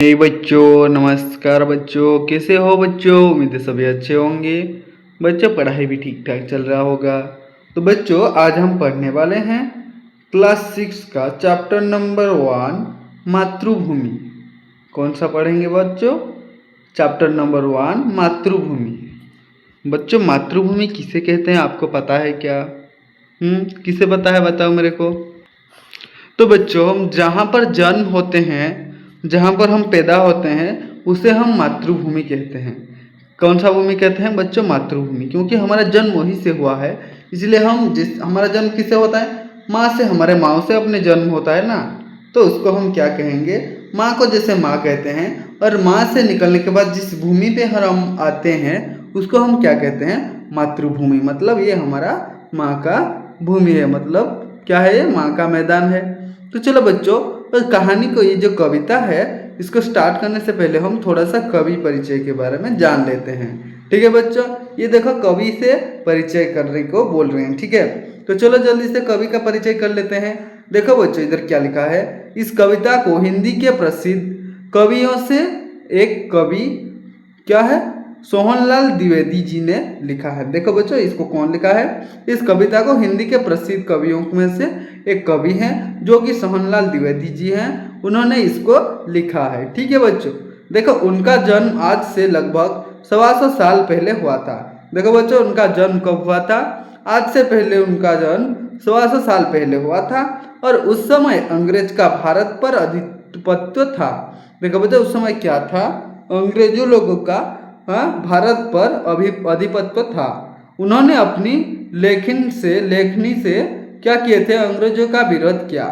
हे बच्चों, नमस्कार बच्चों। कैसे हो बच्चों? उम्मीद है सभी अच्छे होंगे। बच्चों, पढ़ाई भी ठीक ठाक चल रहा होगा। तो बच्चों, आज हम पढ़ने वाले हैं क्लास 6 का चैप्टर नंबर 1 मातृभूमि। कौन सा पढ़ेंगे बच्चों? चैप्टर नंबर 1 मातृभूमि। बच्चों, मातृभूमि किसे कहते हैं आपको पता है क्या? किसे पता है बताओ मेरे को। तो बच्चों, हम जहाँ पर जन्म होते हैं, जहाँ पर हम पैदा होते हैं, उसे हम मातृभूमि कहते हैं। कौन सा भूमि कहते हैं बच्चों? मातृभूमि। क्योंकि हमारा जन्म वहीं से हुआ है, इसलिए हमारा जन्म किससे होता है? माँ से। हमारे माँ से अपने जन्म होता है ना, तो उसको हम क्या कहेंगे? माँ को जैसे माँ कहते हैं, और माँ से निकलने के बाद जिस भूमि पे हम आते हैं उसको हम क्या कहते हैं? मातृभूमि। मतलब ये हमारा माँ का भूमि है, मतलब क्या है? ये माँ का मैदान है। तो चलो बच्चों, कहानी को, ये जो कविता है, इसको स्टार्ट करने से पहले हम थोड़ा सा कवि परिचय के बारे में जान लेते हैं। ठीक है बच्चों, ये देखो कवि से परिचय करने को बोल रहे हैं। ठीक है, तो चलो जल्दी से कवि का परिचय कर लेते हैं। देखो बच्चों, इधर क्या लिखा है। इस कविता को हिंदी के प्रसिद्ध कवियों से एक कवि क्या है? सोहनलाल द्विवेदी जी ने लिखा है। देखो बच्चों, इसको कौन लिखा है? इस कविता को हिंदी के प्रसिद्ध कवियों में से एक कवि हैं, जो कि सोहनलाल द्विवेदी जी हैं। उन्होंने इसको लिखा है। ठीक है बच्चों, देखो उनका जन्म आज से लगभग 125 साल पहले हुआ था। देखो बच्चों, उनका जन्म कब हुआ था? आज से पहले उनका जन्म 125 साल पहले हुआ था, और उस समय अंग्रेज का भारत पर अधिपत्य था। देखो बच्चों, उस समय क्या था? अंग्रेजों लोगों का भारत पर अधिपत्य था। उन्होंने अपनी लेखनी से क्या किए थे? अंग्रेजों का विरोध किया।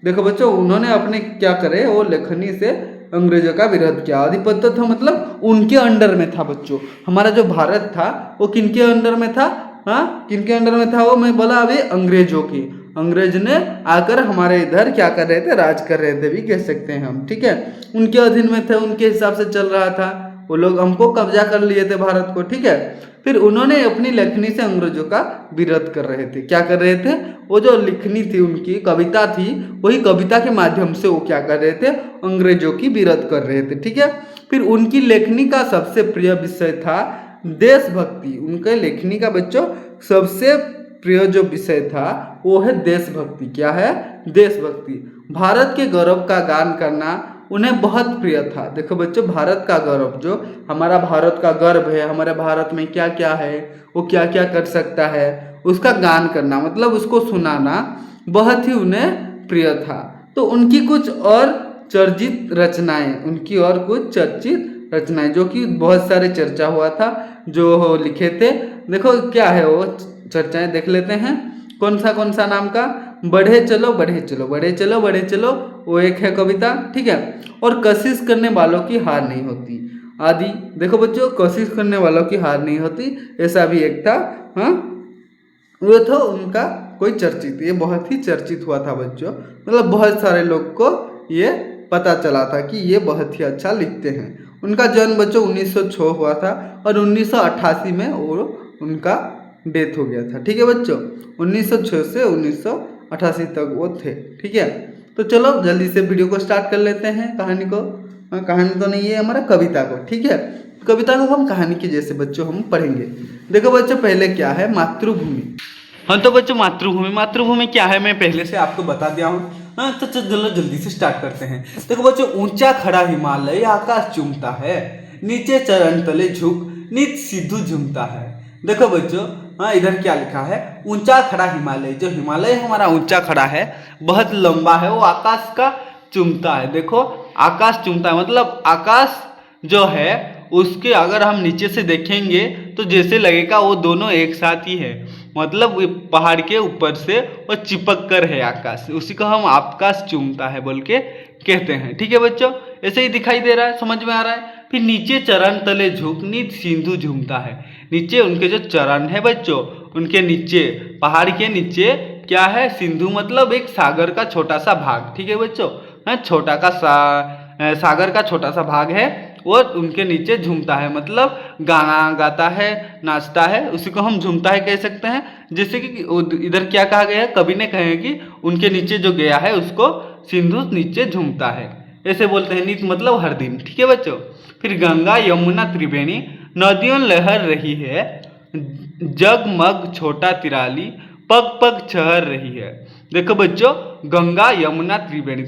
देखो बच्चों, उन्होंने अपने क्या करे? वो लेखनी से अंग्रेजों का विरोध किया। अधिपत्य था मतलब उनके अंडर में था बच्चों। हमारा जो भारत था वो किनके अंडर में था? किनके अंडर में था? वो मैं बोला अभी, अंग्रेजों की। अंग्रेज ने आकर हमारे इधर क्या कर रहे थे? राज कर रहे थे भी कह सकते हैं हम। ठीक है, उनके अधीन में थे, उनके हिसाब से चल रहा था। वो लोग हमको कब्जा कर लिए थे भारत को। ठीक है, फिर उन्होंने अपनी लेखनी से अंग्रेजों का विरोध कर रहे थे। क्या कर रहे थे? वो जो लिखनी थी, उनकी कविता थी, वही कविता के माध्यम से वो क्या कर रहे थे? अंग्रेजों की विरोध कर रहे थे। ठीक है, फिर उनकी लेखनी का सबसे प्रिय विषय था देशभक्ति। उनके लेखनी का बच्चों सबसे प्रिय जो विषय था वो है देशभक्ति। क्या है? देशभक्ति। भारत के गौरव का गान करना उन्हें बहुत प्रिय था। देखो बच्चों, भारत का गौरव, जो हमारा भारत का गर्व है, हमारे भारत में क्या क्या है, वो क्या क्या कर सकता है, उसका गान करना मतलब उसको सुनाना बहुत ही उन्हें प्रिय था। तो उनकी कुछ और चर्चित रचनाएं जो कि बहुत सारे चर्चा हुआ था, जो लिखे थे। देखो क्या है वो चर्चाएं, देख लेते हैं। कौन सा नाम का? बढ़े चलो बढ़े चलो, बढ़े चलो बढ़े चलो, वो एक है कविता। ठीक है, और कोशिश करने वालों की हार नहीं होती आदि। देखो बच्चों, कोशिश करने वालों की हार नहीं होती, ऐसा भी एक था। वो था उनका कोई चर्चित, ये बहुत ही चर्चित हुआ था बच्चों। मतलब बहुत सारे लोग को ये पता चला था कि ये बहुत ही अच्छा लिखते हैं। उनका जन्म बच्चों 1906 हुआ था, और 1988 में वो उनका डेथ हो गया था। ठीक है बच्चों, 1906 से 1988 तक वो थे। ठीक है, तो चलो जल्दी से वीडियो को स्टार्ट कर लेते हैं। कहानी को, कहानी तो नहीं है हमारा, कविता को। ठीक है, कविता को हम कहानी के जैसे बच्चों हम पढ़ेंगे। देखो बच्चों, पहले क्या है? मातृभूमि। हाँ तो बच्चों, मातृभूमि क्या है मैं पहले से आपको बता दिया हूँ। तो चलो जल्दी से स्टार्ट करते हैं। देखो बच्चों, ऊंचा खड़ा हिमालय आकाश चूमता है, नीचे चरण तले झुक नित सिद्धू झूमता है। देखो बच्चों, इधर क्या लिखा है? ऊंचा खड़ा हिमालय, जो हिमालय हमारा ऊंचा खड़ा है, बहुत लंबा है, वो आकाश का चूमता है। देखो, आकाश चूमता है मतलब आकाश जो है उसके अगर हम नीचे से देखेंगे तो जैसे लगेगा वो दोनों एक साथ ही है। मतलब पहाड़ के ऊपर से वो चिपक कर है आकाश, उसी को हम आकाश चूमता है बोल के कहते हैं। ठीक है बच्चों, ऐसे ही दिखाई दे रहा है, समझ में आ रहा है। फिर नीचे चरण तले झुक नित सिंधु झूमता है। नीचे उनके जो चरण है बच्चों, उनके नीचे, पहाड़ के नीचे क्या है? सिंधु मतलब एक सागर का छोटा सा भाग। ठीक है बच्चों, छोटा का सागर का छोटा सा भाग है, वो उनके नीचे झूमता है, मतलब गाना गाता है, नाचता है, उसी को हम झूमता है कह सकते हैं। जैसे कि इधर क्या कहा गया है, कवि ने कहे कि उनके नीचे जो गया है उसको सिंधु नीचे झूमता है। ऐसे बोलते हैं नित मतलब हर दिन, ठीक है बच्चों। फिर गंगा यमुना त्रिवेणी नदियों लहर रही है, जगमग छोटा तिराली पग पग चहर रही है। देखो बच्चों, गंगा यमुना त्रिवेणी,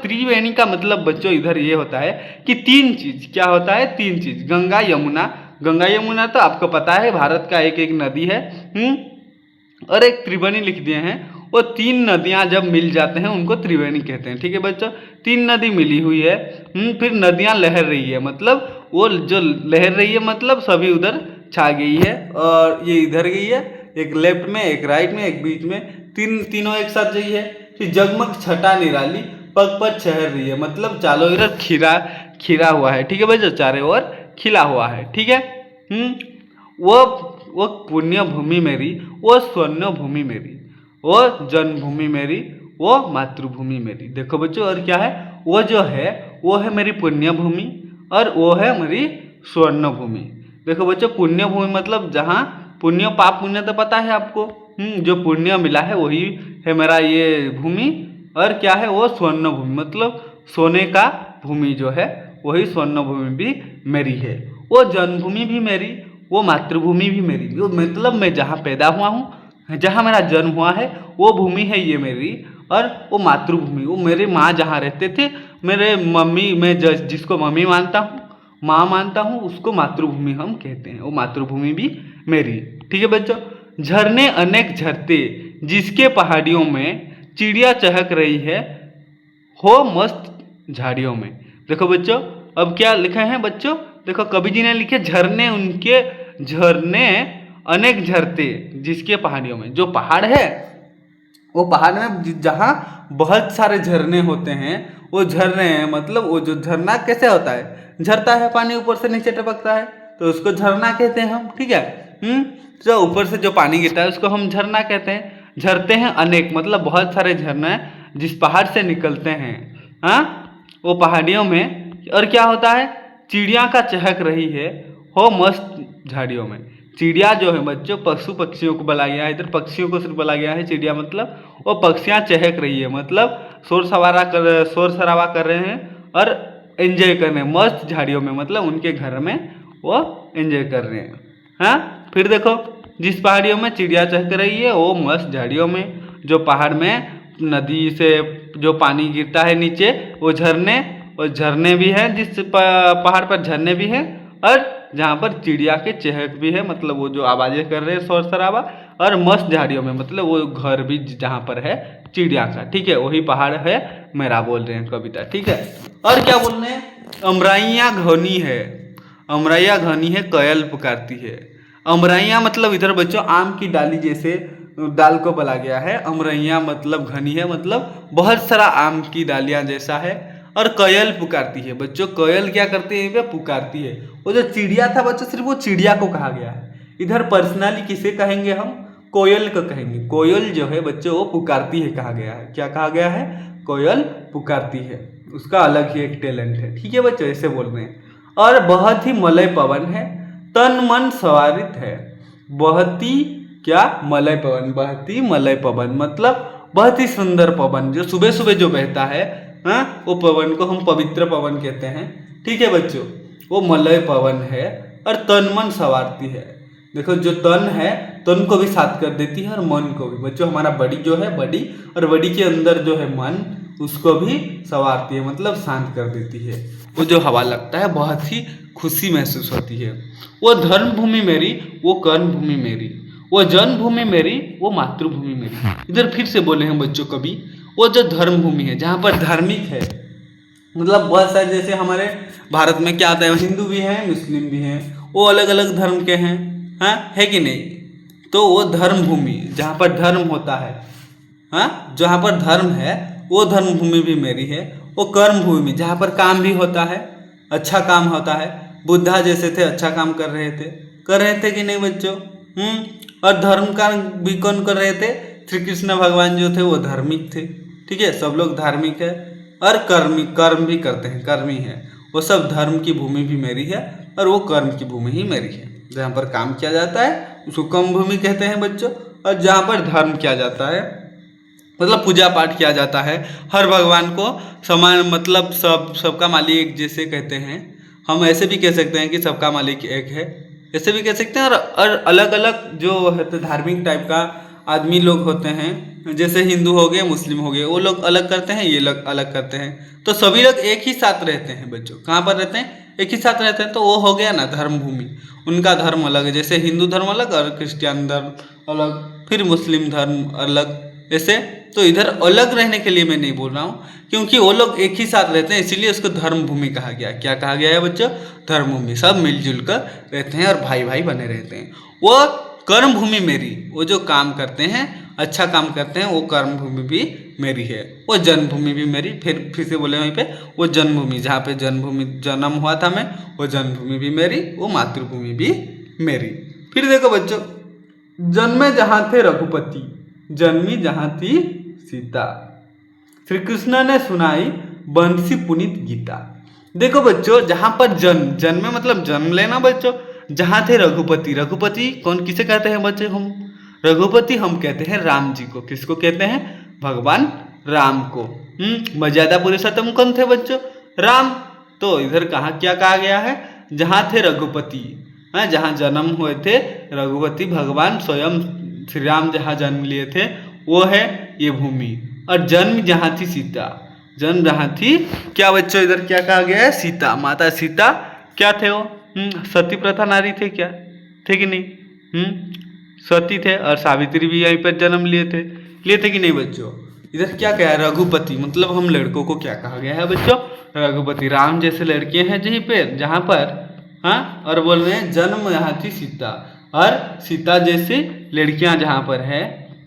त्रिवेणी का मतलब बच्चों इधर ये होता है कि तीन चीज, क्या होता है, तीन चीज, गंगा यमुना। गंगा यमुना तो आपको पता है भारत का एक एक नदी है, और एक त्रिवेणी लिख दिए हैं। वो तीन नदियां जब मिल जाते हैं उनको त्रिवेणी कहते हैं, ठीक है बच्चों। तीन नदी मिली हुई है, फिर नदियां लहर रही है, मतलब वो जो लहर रही है मतलब सभी उधर छा गई है, और ये इधर गई है, एक लेफ्ट में, एक राइट में, एक बीच में, तीनों एक साथ गई है। फिर जगमग छटा निराली पग पग चहर रही है, मतलब चारों ओर खिरा हुआ है, ठीक है बच्चों, चारों ओर खिला हुआ है, ठीक है। वो पुण्य भूमि मेरी, वो स्वर्ण भूमि मेरी, वो जन्मभूमि मेरी, वो मातृभूमि मेरी। देखो बच्चों, और क्या है, वो जो है वो है मेरी पुण्य भूमि, और वो है मेरी स्वर्ण भूमि। देखो बच्चों, पुण्य भूमि मतलब जहाँ पुण्य, पाप पुण्य तो पता है आपको, जो पुण्य मिला है वही है मेरा ये भूमि। और क्या है, वो स्वर्ण भूमि मतलब सोने का भूमि जो है वही स्वर्ण भूमि भी मेरी है। वो जन्मभूमि भी मेरी, वो मातृभूमि भी मेरी, वो मतलब मैं जहाँ पैदा हुआ हूँ, जहाँ मेरा जन्म हुआ है वो भूमि है ये मेरी। और वो मातृभूमि, वो मेरे माँ जहाँ रहते थे, मेरे मम्मी, मैं जिसको मम्मी मानता हूँ, माँ मानता हूँ, उसको मातृभूमि हम कहते हैं, वो मातृभूमि भी मेरी, ठीक है बच्चों। झरने अनेक झरते जिसके पहाड़ियों में चिड़िया चहक रही है, हो मस्त झाड़ियों में। देखो बच्चों, अब क्या लिखे हैं बच्चों, देखो कवि जी ने लिखे झरने, उनके झरने अनेक झरते जिसके पहाड़ियों में, जो पहाड़ है वो पहाड़ में जहाँ बहुत सारे झरने होते हैं, वो झरने हैं, मतलब वो जो झरना कैसे होता है, झरता है पानी ऊपर से नीचे टपकता है, तो उसको झरना कहते हैं हम, ठीक है। जो ऊपर से जो पानी गिरता है उसको हम झरना कहते हैं। झरते हैं अनेक मतलब बहुत सारे झरने जिस पहाड़ से निकलते हैं, हाँ, वो पहाड़ियों में। और क्या होता है, चिड़िया का चहक रही है, हो मस्त झाड़ियों में। चिड़िया जो है बच्चों, पशु पक्षियों को बोला गया है, इधर पक्षियों को सिर्फ बोला गया है, चिड़िया मतलब वो पक्षियाँ चहक रही है, मतलब शोर शराबा कर रहे हैं और एंजॉय कर रहे हैं मस्त झाड़ियों में, मतलब उनके घर में वो एंजॉय कर रहे हैं, हाँ। फिर देखो, जिस पहाड़ियों में चिड़िया चहक रही है वो मस्त झाड़ियों में, जो पहाड़ में नदी से जो पानी गिरता है नीचे, वो झरने, और झरने भी हैं, जिस पहाड़ पर झरने भी हैं, और जहाँ पर चिड़िया के चहक भी है, मतलब वो जो आवाज़ें कर रहे हैं शोर शराबा, और मस्त झाड़ियों में मतलब वो घर भी जहाँ पर है चिड़िया का, ठीक है, वही पहाड़ है मेरा, बोल रहे हैं कविता, ठीक है। और क्या बोल रहे हैं, अमराइयाँ घनी है, अमराइयाँ घनी है, कोयल पुकारती है। अमराइयाँ मतलब इधर बच्चों आम की डाली जैसे दाल को बोला गया है, अमरैया मतलब घनी है, मतलब बहुत सारा आम की डालियाँ जैसा है। और कोयल पुकारती है बच्चों, कोयल क्या करती है, वे पुकारती है। वो जो चिड़िया था बच्चों, सिर्फ वो चिड़िया को कहा गया है, इधर पर्सनली किसे कहेंगे हम, कोयल को कहेंगे। कोयल जो है बच्चों वो पुकारती है कहा गया है, क्या कहा गया है, कोयल पुकारती है, उसका अलग ही एक टैलेंट है, ठीक है बच्चों, ऐसे बोल रहे हैं। और बहुत ही मलय पवन है, तन मन सवारित है, बहुत ही क्या, मलय पवन, बहुत ही मलय पवन मतलब बहुत ही सुंदर पवन, जो सुबह सुबह जो बहता है, हाँ, वो पवन को हम पवित्र पवन कहते हैं, ठीक है बच्चों, वो मलय पवन है। और तन मन संवारती है, देखो जो तन है, तन को भी साथ कर देती है, और मन को भी बच्चों, हमारा बॉडी जो है, बॉडी और बॉडी के अंदर जो है मन, उसको भी संवारती है, मतलब शांत कर देती है। वो जो हवा लगता है बहुत ही खुशी महसूस होती है। वो धर्म भूमि मेरी, वो कर्म भूमि मेरी, वो जन्मभूमि मेरी, वो मातृभूमि मेरी। इधर फिर से बोले हैं बच्चों कभी, वो जो धर्म भूमि है, जहाँ पर धार्मिक है, मतलब बहुत सारे, जैसे हमारे भारत में क्या आता है, हिंदू भी हैं, मुस्लिम भी हैं, वो अलग अलग धर्म के हैं, हाँ, है कि नहीं। तो वो धर्म भूमि जहाँ पर धर्म होता है, हाँ, जहाँ पर धर्म है वो धर्म भूमि भी मेरी है। वो कर्म भूमि जहाँ पर काम भी होता है, अच्छा काम होता है, बुद्धा जैसे थे, अच्छा काम कर रहे थे कि नहीं बच्चों, और धर्म का भी कौन कर रहे थे, श्री कृष्ण भगवान जो थे वो धार्मिक थे, ठीक है, सब लोग धार्मिक है। और कर्म भी करते हैं, कर्मी है, वो सब धर्म की भूमि भी मेरी है, और वो कर्म की भूमि ही मेरी है। जहाँ पर काम किया जाता है उसको कर्म भूमि कहते हैं बच्चों, और जहाँ पर धर्म किया जाता है मतलब पूजा पाठ किया जाता है। हर भगवान को समान, मतलब सबका मालिक एक जैसे कहते हैं। हम ऐसे भी कह सकते हैं कि सबका मालिक एक है, ऐसे भी कह सकते हैं। और अलग अलग जो है तो धार्मिक टाइप का आदमी लोग होते हैं, जैसे हिंदू हो गए, मुस्लिम हो गए, वो लोग अलग करते हैं, ये लोग अलग करते हैं। तो सभी लोग एक ही साथ रहते हैं बच्चों। कहाँ पर रहते हैं? एक ही साथ रहते हैं। तो वो हो गया ना धर्म भूमि। उनका धर्म अलग है, जैसे हिंदू धर्म अलग और क्रिश्चियन धर्म अलग, फिर मुस्लिम धर्म अलग, ऐसे। तो इधर अलग रहने के लिए मैं नहीं बोल रहा हूँ, क्योंकि वो लोग एक ही साथ रहते हैं, इसीलिए उसको धर्म भूमि कहा गया। क्या कहा गया है बच्चों? धर्म भूमि। सब मिलजुल कर रहते हैं और भाई भाई बने रहते हैं। वो कर्म भूमि मेरी, वो जो काम करते हैं, अच्छा काम करते हैं, वो कर्म भूमि भी मेरी है। वो जन्मभूमि भी मेरी, फिर से बोले वहीं पे, वो जन्मभूमि जहाँ पे जन्मभूमि जन्म हुआ था मैं, वो जन्मभूमि भी मेरी, वो मातृभूमि भी मेरी। फिर देखो बच्चों, जन्मे जहाँ थे रघुपति, जन्मी जहाँ थी सीता, श्री कृष्ण ने सुनाई बंसी पुनीत गीता। देखो बच्चों, जहाँ पर जन्म मतलब जन्म लेना बच्चों। जहाँ थे रघुपति, रघुपति कौन किसे कहते हैं बच्चे? हम रघुपति हम कहते हैं राम जी को। किसको कहते हैं? भगवान राम को। मर्यादा पुरुषोत्तम कौन थे बच्चों? राम। तो इधर कहाँ क्या कहा गया है? जहाँ थे रघुपति, जहाँ जन्म हुए थे रघुपति, भगवान स्वयं श्री राम जहाँ जन्म लिए थे वो है ये भूमि। और जन्म जहाँ थी सीता, जन्म जहाँ थी, क्या बच्चों इधर क्या कहा गया है? सीता, माता सीता क्या थे वो? सती प्रथा नारी थे क्या? थे कि नहीं? सती थे। और सावित्री भी यहीं पर जन्म लिए थे कि नहीं बच्चों? इधर क्या कहा है? रघुपति, मतलब हम लड़कों को क्या कहा गया है बच्चों? रघुपति। राम जैसे लड़के हैं जहीं पे, जहाँ पर, हाँ, और बोल रहे हैं जन्म यहाँ थी सीता, और सीता जैसी लड़कियां जहाँ पर है,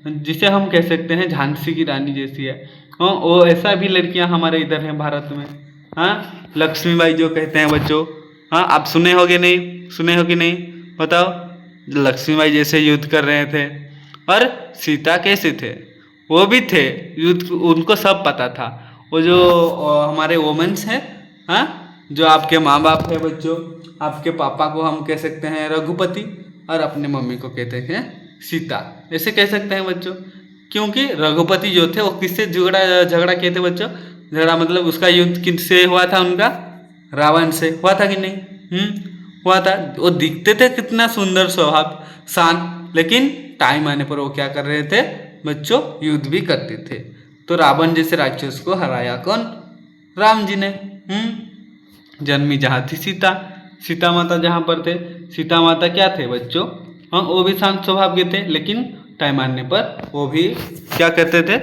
जिसे हम कह सकते हैं झांसी की रानी जैसी है, हाँ, वो ऐसा भी लड़कियां हमारे इधर हैं भारत में। हाँ, लक्ष्मीबाई जो कहते हैं बच्चों, हाँ, आप सुने होगे, नहीं सुने हो कि नहीं बताओ? लक्ष्मीबाई जैसे युद्ध कर रहे थे। और सीता कैसे थे? वो भी थे, युद्ध उनको सब पता था। वो जो हमारे वोमेंस हैं, हाँ, जो आपके माँ बाप है बच्चों, आपके पापा को हम कह सकते हैं रघुपति, और अपने मम्मी को कहते हैं सीता, ऐसे कह सकते हैं बच्चों। क्योंकि रघुपति जो थे वो किससे झगड़ा किए थे बच्चों? झगड़ा मतलब उसका युद्ध किससे हुआ था? उनका रावण से हुआ था कि नहीं? हुआ था। वो दिखते थे कितना सुंदर, स्वभाव शांत, लेकिन टाइम आने पर वो क्या कर रहे थे बच्चों? युद्ध भी करते थे। तो रावण जैसे राक्षस को हराया कौन? राम जी ने। जन्मी जहाँ थी सीता, सीता माता जहाँ पर थे, सीता माता क्या थे बच्चों? हाँ, वो भी शांत स्वभाव के थे, लेकिन टाइम आने पर वो भी क्या करते थे?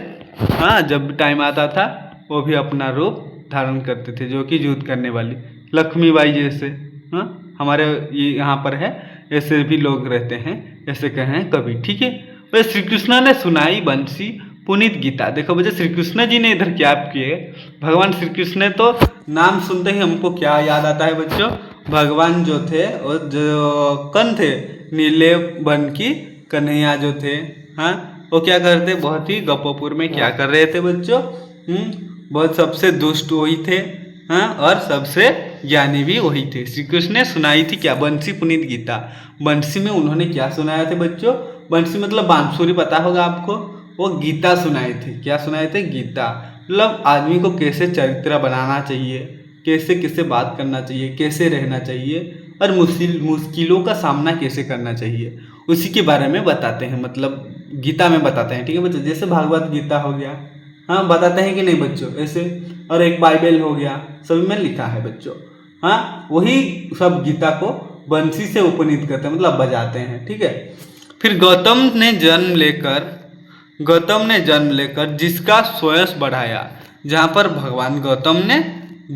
हाँ, जब टाइम आता था वो भी अपना रूप धारण करते थे, जो कि युद्ध करने वाली लक्ष्मीबाई जैसे, हाँ, हमारे ये यहाँ पर है, ऐसे भी लोग रहते हैं, ऐसे कहें कभी। ठीक है। वह श्री कृष्ण ने सुनाई बंसी पुनीत गीता। देखो बच्चे, श्री कृष्ण जी ने इधर क्या किए? भगवान श्री कृष्ण ने, तो नाम सुनते ही हमको क्या याद आता है बच्चों? भगवान जो थे वो जो कौन थे? नीले बन की कन्हैया जो थे, हाँ, वो क्या करते? बहुत ही गपोपुर में क्या कर रहे थे बच्चों? बहुत सबसे दुष्ट वही थे, हाँ, और सबसे ज्ञानी भी वही थे। श्री कृष्ण ने सुनाई थी क्या? बंसी पुनीत गीता। बंसी में उन्होंने क्या सुनाया थे बच्चों? बंसी मतलब बांसुरी, पता होगा आपको। वो गीता सुनाए थे। क्या सुनाए थे? गीता। मतलब आदमी को कैसे चरित्र बनाना चाहिए, कैसे किससे बात करना चाहिए, कैसे रहना चाहिए, और मुश्किलों का सामना कैसे करना चाहिए, उसी के बारे में बताते हैं। मतलब गीता में बताते हैं। ठीक है बच्चों, जैसे भागवत गीता हो गया, हाँ, बताते हैं कि नहीं बच्चों? ऐसे। और एक बाइबल हो गया, सभी में लिखा है बच्चों। हाँ, वही सब गीता को बंसी से उपनीत करते हैं, मतलब बजाते हैं। ठीक है। फिर गौतम ने जन्म लेकर जिसका सोयस बढ़ाया। जहाँ पर भगवान गौतम ने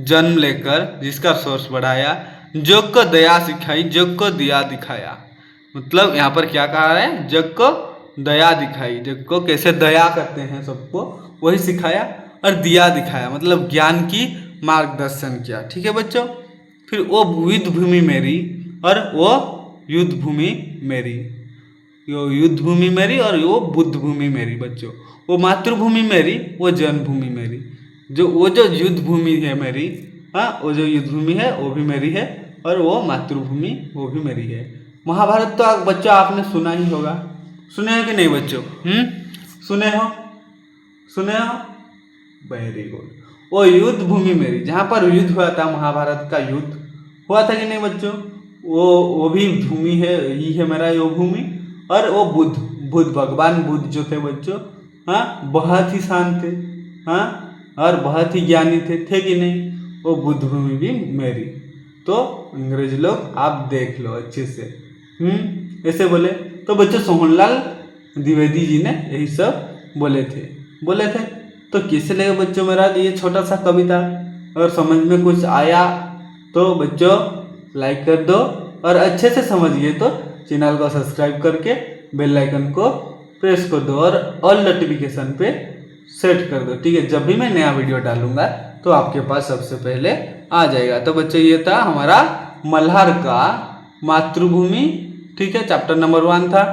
जन्म लेकर जिसका सोर्स बढ़ाया, जग को दया सिखाई, जग को दिया दिखाया। मतलब यहाँ पर क्या कहा है? जग को दया दिखाई, जग को कैसे दया करते हैं सबको, वही सिखाया, और दिया दिखाया मतलब ज्ञान की मार्गदर्शन किया। ठीक है बच्चों। फिर वो युद्ध भूमि मेरी, और वो युद्ध भूमि मेरी, यो युद्ध भूमि मेरी, और वो बुद्ध भूमि मेरी बच्चों। वो मातृभूमि मेरी, वो जन्मभूमि मेरी। वो जो युद्ध भूमि है मेरी, हाँ, वो जो युद्ध भूमि है वो भी मेरी है, और वो मातृभूमि वो भी मेरी है। महाभारत तो बच्चों आपने सुना ही होगा। सुने हो कि नहीं बच्चों? सुने हो? सुने हो? Very good. वो युद्ध भूमि मेरी, जहाँ पर युद्ध हुआ था, महाभारत का युद्ध हुआ था कि नहीं बच्चों, वो भी भूमि है, ही है मेरा यो भूमि। और वो बुद्ध भगवान बुद्ध जो थे बच्चों, हाँ, बहुत ही शांत थे, हाँ, और बहुत ही ज्ञानी थे कि नहीं? वो बुद्ध भूमि भी मेरी। तो अंग्रेज लोग आप देख लो अच्छे से, ऐसे बोले। तो बच्चों सोहनलाल द्विवेदी जी ने यही सब बोले थे। तो कैसे लगे बच्चों मेरा ये छोटा सा कविता? अगर समझ में कुछ आया तो बच्चों लाइक कर दो, और अच्छे से समझ गए तो चैनल को सब्सक्राइब करके बेल आइकन को प्रेस कर दो और ऑल नोटिफिकेशन पे सेट कर दो, ठीक है? जब भी मैं नया वीडियो डालूंगा तो आपके पास सबसे पहले आ जाएगा। तो बच्चों ये था हमारा मल्हार का मातृभूमि, ठीक है? चैप्टर नंबर 1 था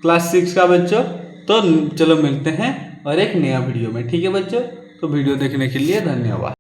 क्लास 6 का बच्चों। तो चलो मिलते हैं और एक नया वीडियो में, ठीक है बच्चों? तो वीडियो देखने के लिए धन्यवाद।